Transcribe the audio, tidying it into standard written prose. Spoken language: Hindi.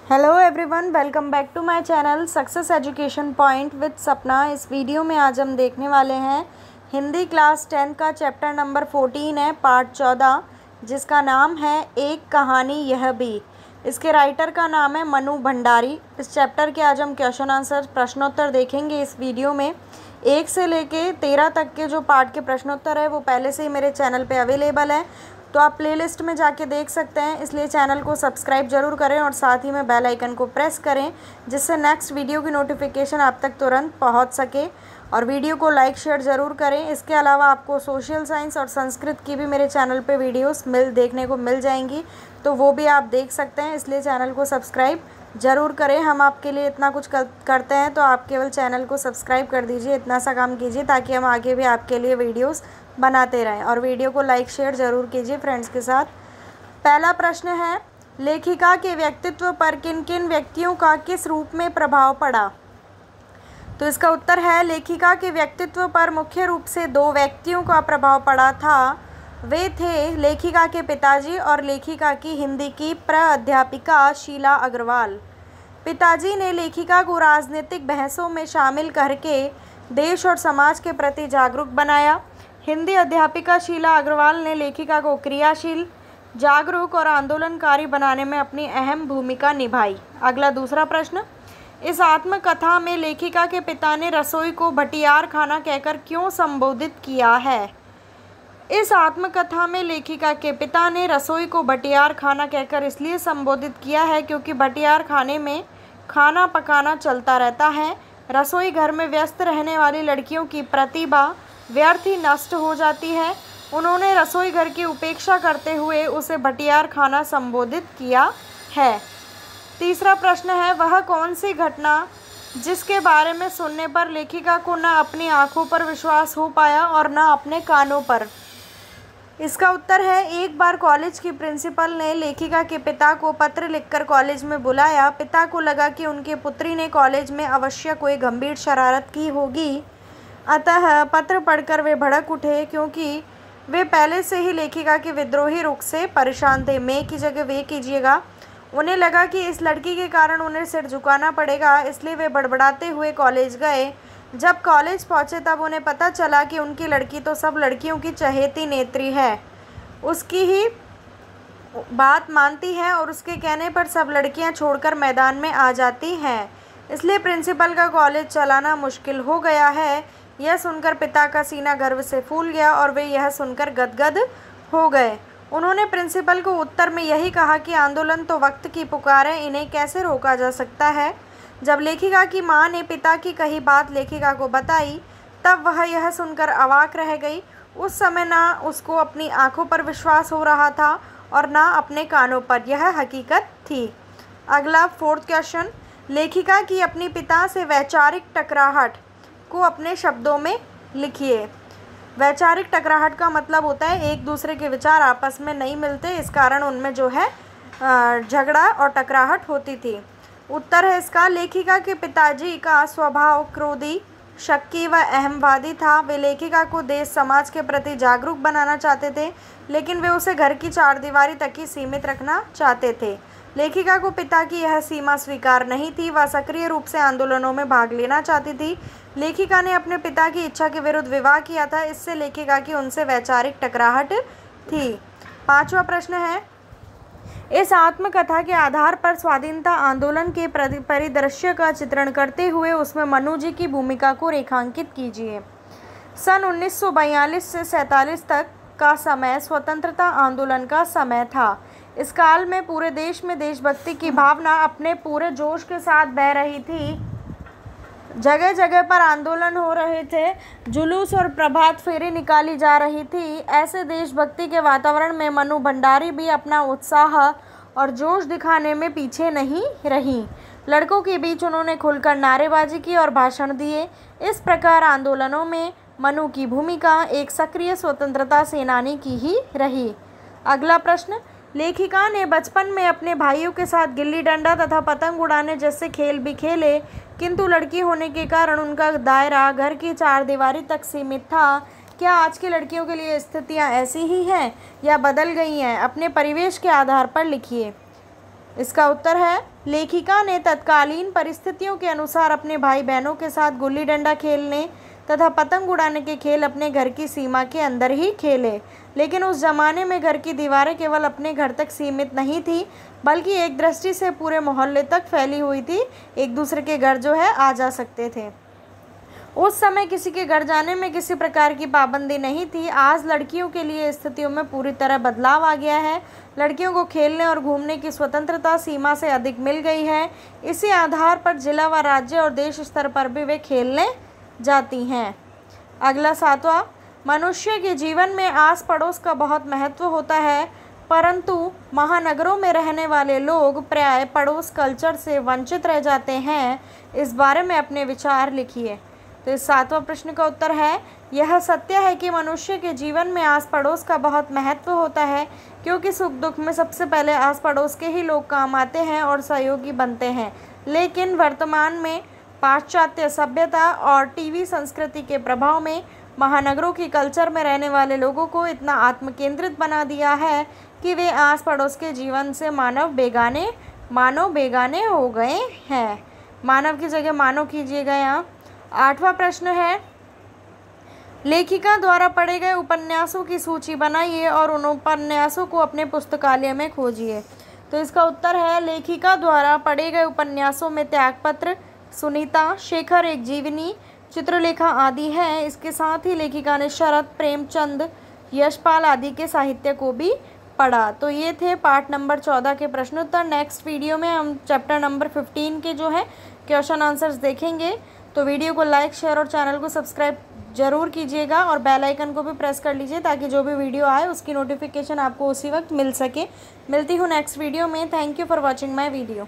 Hello everyone, welcome back to my channel success education point with Sapna. इस वीडियो में आज हम देखने वाले हैं हिंदी क्लास 10 का चैप्टर नंबर 14 है, पार्ट 14, जिसका नाम है एक कहानी यह भी। इसके राइटर का नाम है मनु भंडारी। इस चैप्टर के आज हम क्वेश्चन आंसर प्रश्नोत्तर देखेंगे इस वीडियो में। 1 से लेके 13 तक के जो पार्ट के प्रश्नोत्तर है वो पहले से ही मेरे चैनल पे अवेलेबल है, तो आप प्लेलिस्ट में जाके देख सकते हैं। इसलिए चैनल को सब्सक्राइब जरूर करें और साथ ही में बेल आइकन को प्रेस करें, जिससे नेक्स्ट वीडियो की नोटिफिकेशन आप तक तुरंत पहुंच सके। और वीडियो को लाइक शेयर ज़रूर करें। इसके अलावा आपको सोशल साइंस और संस्कृत की भी मेरे चैनल पे वीडियोस देखने को मिल जाएंगी, तो वो भी आप देख सकते हैं। इसलिए चैनल को सब्सक्राइब ज़रूर करें। हम आपके लिए इतना कुछ करते हैं, तो आप केवल चैनल को सब्सक्राइब कर दीजिए, इतना सा काम कीजिए ताकि हम आगे भी आपके लिए वीडियोस बनाते रहें। और वीडियो को लाइक शेयर ज़रूर कीजिए फ्रेंड्स के साथ। पहला प्रश्न है, लेखिका के व्यक्तित्व पर किन किन व्यक्तियों का किस रूप में प्रभाव पड़ा? तो इसका उत्तर है, लेखिका के व्यक्तित्व पर मुख्य रूप से 2 व्यक्तियों का प्रभाव पड़ा था। वे थे लेखिका के पिताजी और लेखिका की हिंदी की प्राध्यापिका शीला अग्रवाल। पिताजी ने लेखिका को राजनीतिक बहसों में शामिल करके देश और समाज के प्रति जागरूक बनाया। हिंदी अध्यापिका शीला अग्रवाल ने लेखिका को क्रियाशील, जागरूक और आंदोलनकारी बनाने में अपनी अहम भूमिका निभाई। अगला दूसरा प्रश्न, इस आत्मकथा में लेखिका के पिता ने रसोई को भटियार खाना कहकर क्यों संबोधित किया है? इस आत्मकथा में लेखिका के पिता ने रसोई को भटियार खाना कहकर इसलिए संबोधित किया है क्योंकि भटियार खाने में खाना पकाना चलता रहता है। रसोई घर में व्यस्त रहने वाली लड़कियों की प्रतिभा व्यर्थ ही नष्ट हो जाती है। उन्होंने रसोई घर की उपेक्षा करते हुए उसे भटियार खाना संबोधित किया है। तीसरा प्रश्न है, वह कौन सी घटना जिसके बारे में सुनने पर लेखिका को न अपनी आंखों पर विश्वास हो पाया और न अपने कानों पर? इसका उत्तर है, एक बार कॉलेज की प्रिंसिपल ने लेखिका के पिता को पत्र लिखकर कॉलेज में बुलाया। पिता को लगा कि उनकी पुत्री ने कॉलेज में अवश्य कोई गंभीर शरारत की होगी, अतः पत्र पढ़कर वे भड़क उठे, क्योंकि वे पहले से ही लेखिका के विद्रोही रुख से परेशान थे। मैं की जगह वे कीजिएगा। उन्हें लगा कि इस लड़की के कारण उन्हें सिर झुकाना पड़ेगा, इसलिए वे बड़बड़ाते हुए कॉलेज गए। जब कॉलेज पहुंचे तब उन्हें पता चला कि उनकी लड़की तो सब लड़कियों की चहेती नेत्री है, उसकी ही बात मानती है और उसके कहने पर सब लड़कियां छोड़कर मैदान में आ जाती हैं। इसलिए प्रिंसिपल का कॉलेज चलाना मुश्किल हो गया है। यह सुनकर पिता का सीना गर्व से फूल गया और वे यह सुनकर गदगद हो गए। उन्होंने प्रिंसिपल को उत्तर में यही कहा कि आंदोलन तो वक्त की पुकार है, इन्हें कैसे रोका जा सकता है। जब लेखिका की मां ने पिता की कही बात लेखिका को बताई, तब वह यह सुनकर अवाक रह गई। उस समय ना उसको अपनी आंखों पर विश्वास हो रहा था और ना अपने कानों पर। यह हकीकत थी। अगला 4th क्वेश्चन, लेखिका की अपनी पिता से वैचारिक टकराहट को अपने शब्दों में लिखिए। वैचारिक टकराहट का मतलब होता है एक दूसरे के विचार आपस में नहीं मिलते, इस कारण उनमें जो है झगड़ा और टकराहट होती थी। उत्तर है इसका, लेखिका के पिताजी का स्वभाव क्रोधी, शक्की व अहमवादी था। वे लेखिका को देश समाज के प्रति जागरूक बनाना चाहते थे, लेकिन वे उसे घर की 4 दीवारी तक ही सीमित रखना चाहते थे। लेखिका को पिता की यह सीमा स्वीकार नहीं थी। वह सक्रिय रूप से आंदोलनों में भाग लेना चाहती थी। लेखिका ने अपने पिता की इच्छा के विरुद्ध विवाह किया था, इससे लेखिका की उनसे वैचारिक टकराहट थी। 5वां प्रश्न है, इस आत्मकथा के आधार पर स्वाधीनता आंदोलन के परिदृश्य का चित्रण करते हुए उसमें मनु जी की भूमिका को रेखांकित कीजिए। सन 1942 से 47 तक का समय स्वतंत्रता आंदोलन का समय था। इस काल में पूरे देश में देशभक्ति की भावना अपने पूरे जोश के साथ बह रही थी। जगह जगह पर आंदोलन हो रहे थे, जुलूस और प्रभात फेरी निकाली जा रही थी। ऐसे देशभक्ति के वातावरण में मनु भंडारी भी अपना उत्साह और जोश दिखाने में पीछे नहीं रही। लड़कों के बीच उन्होंने खुलकर नारेबाजी की और भाषण दिए। इस प्रकार आंदोलनों में मनु की भूमिका एक सक्रिय स्वतंत्रता सेनानी की ही रही। अगला प्रश्न, लेखिका ने बचपन में अपने भाइयों के साथ गिल्ली डंडा तथा पतंग उड़ाने जैसे खेल भी खेले, किंतु लड़की होने के कारण उनका दायरा घर की 4 दीवारी तक सीमित था। क्या आज की लड़कियों के लिए स्थितियां ऐसी ही हैं या बदल गई हैं? अपने परिवेश के आधार पर लिखिए। इसका उत्तर है लेखिका ने तत्कालीन परिस्थितियों के अनुसार अपने भाई बहनों के साथ गुल्ली डंडा खेलने तथा पतंग उड़ाने के खेल अपने घर की सीमा के अंदर ही खेले। लेकिन उस जमाने में घर की दीवारें केवल अपने घर तक सीमित नहीं थी, बल्कि एक दृष्टि से पूरे मोहल्ले तक फैली हुई थी। एक दूसरे के घर जो है आ जा सकते थे। उस समय किसी के घर जाने में किसी प्रकार की पाबंदी नहीं थी। आज लड़कियों के लिए स्थितियों में पूरी तरह बदलाव आ गया है। लड़कियों को खेलने और घूमने की स्वतंत्रता सीमा से अधिक मिल गई है। इसी आधार पर जिला व राज्य और देश स्तर पर भी वे खेलने जाती हैं। अगला 7वां, मनुष्य के जीवन में आस पड़ोस का बहुत महत्व होता है, परंतु महानगरों में रहने वाले लोग प्राय पड़ोस कल्चर से वंचित रह जाते हैं। इस बारे में अपने विचार लिखिए। तो इस 7वां प्रश्न का उत्तर है यह सत्य है कि मनुष्य के जीवन में आस पड़ोस का बहुत महत्व होता है, क्योंकि सुख दुख में सबसे पहले आस पड़ोस के ही लोग काम आते हैं और सहयोगी बनते हैं। लेकिन वर्तमान में पाश्चात्य सभ्यता और टीवी संस्कृति के प्रभाव में महानगरों की कल्चर में रहने वाले लोगों को इतना आत्मकेंद्रित बना दिया है कि वे आस पड़ोस के जीवन से मानव बेगाने हो गए हैं। मानव की जगह मानव कीजिएगा यहाँ। 8वां प्रश्न है लेखिका द्वारा पढ़े गए उपन्यासों की सूची बनाइए और उन उपन्यासों को अपने पुस्तकालय में खोजिए। तो इसका उत्तर है लेखिका द्वारा पढ़े गए उपन्यासों में त्यागपत्र, सुनीता, शेखर एक जीवनी, चित्रलेखा आदि हैं। इसके साथ ही लेखिका ने शरत, प्रेमचंद, यशपाल आदि के साहित्य को भी पढ़ा। तो ये थे पार्ट नंबर 14 के प्रश्नोत्तर। नेक्स्ट वीडियो में हम चैप्टर नंबर 15 के जो है क्वेश्चन आंसर्स देखेंगे। तो वीडियो को लाइक, शेयर और चैनल को सब्सक्राइब ज़रूर कीजिएगा और बेल आइकन को भी प्रेस कर लीजिए ताकि जो भी वीडियो आए उसकी नोटिफिकेशन आपको उसी वक्त मिल सके। मिलती हूँ नेक्स्ट वीडियो में। Thank you for watching my video.